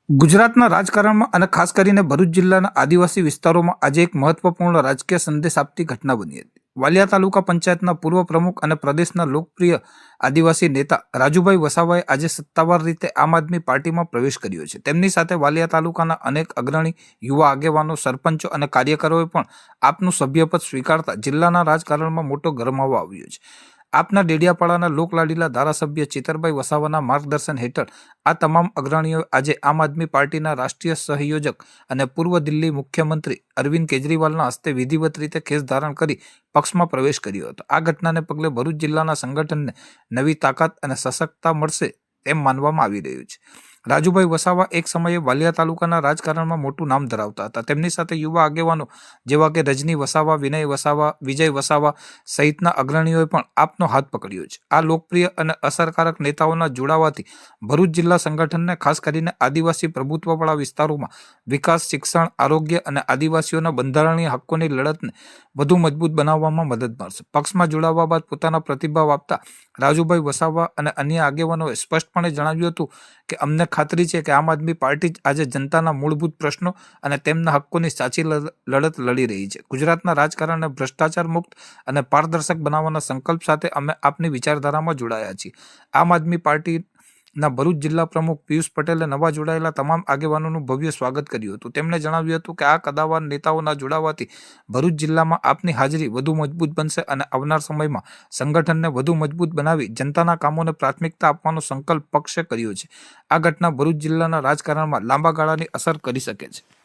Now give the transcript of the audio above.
ગુજરાતના રાજકારણમાં અને ખાસ કરીને ભરૂચ જિલ્લાના આદિવાસી વિસ્તારોમાં આજે એક મહત્વપૂર્ણ રાજકીય સંદેશ આપતી ઘટના બની હતી. વાલિયા તાલુકા પંચાયતના પૂર્વ પ્રમુખ અને પ્રદેશના લોકપ્રિય આદિવાસી નેતા રાજુભાઈ વસાવાએ આજે સત્તાવાર રીતે આમ આદમી પાર્ટીમાં પ્રવેશ કર્યો છે. તેમની સાથે વાલિયા તાલુકાના અનેક અગ્રણી યુવા આગેવાનો, સરપંચો અને કાર્યકરોએ પણ આપનું સભ્યપદ સ્વીકારતા જિલ્લાના રાજકારણમાં મોટો ગરમાવો આવ્યો છે. આપના ડેડિયાપાડાના લોકલાડીલા ધારાસભ્ય ચિતરભાઈ વસાવાના માર્ગદર્શન હેઠળ આ તમામ અગ્રણીઓ આજે આમ આદમી પાર્ટીના રાષ્ટ્રીય સહયોજક અને પૂર્વ દિલ્હી મુખ્યમંત્રી અરવિંદ કેજરીવાલના હસ્તે વિધિવત રીતે ખેસ ધારણ કરી પક્ષમાં પ્રવેશ કર્યો હતો. આ ઘટનાને પગલે ભરૂચ જિલ્લાના સંગઠનને નવી તાકાત અને સશક્તતા મળશે તેમ માનવામાં આવી રહ્યું છે. રાજુભાઈ વસાવા એક સમયે વાલિયા તાલુકાના રાજકારણમાં મોટું નામ ધરાવતા હતા. તેમની સાથે યુવા આગેવાનો જેવા કે રજની વસાવા, વિનય વસાવા, વિજય વસાવા સહિતના અગ્રણીઓએ પણ આપનો હાથ પકડ્યો છે. આ લોકપ્રિય અને અસરકારક નેતાઓના જોડાવાથી ભરૂચ જિલ્લા સંગઠનને ખાસ કરીને આદિવાસી પ્રભુત્વવાળા વિસ્તારોમાં વિકાસ, શિક્ષણ, આરોગ્ય અને આદિવાસીઓના બંધારણીય હક્કોની લડતને વધુ મજબૂત બનાવવામાં મદદ મળશે. પક્ષમાં જોડાવા બાદ પોતાના પ્રતિભાવ આપતા રાજુભાઈ વસાવા અને અન્ય આગેવાનોએ સ્પષ્ટપણે જણાવ્યું હતું કે અમને ખાતરી છે કે આમ આદમી પાર્ટી જ આજે જનતાના મૂળભૂત પ્રશ્નો અને તેમના હક્કોની સાચી લડત લડી રહી છે. ગુજરાતના રાજકારણને ભ્રષ્ટાચાર મુક્ત અને પારદર્શક બનાવવાના સંકલ્પ સાથે અમે આપની વિચારધારામાં જોડાયા છીએ. આમ આદમી પાર્ટીના ભરૂચ જિલ્લા પ્રમુખ પિયુષ પટેલે નવા જોડાયેલા તમામ આગેવાનોનું ભવ્ય સ્વાગત કર્યું હતું. તેમણે જણાવ્યું હતું કે આ કદાવર નેતાઓના જોડાવાથી ભરૂચ જિલ્લામાં આપની હાજરી વધુ મજબૂત બનશે અને આવનાર સમયમાં સંગઠનને વધુ મજબૂત બનાવી જનતાના કામોને પ્રાથમિકતા આપવાનો સંકલ્પ પક્ષે કર્યો છે. આ ઘટના ભરૂચ જિલ્લાના રાજકારણમાં લાંબા ગાળાની અસર કરી શકે છે.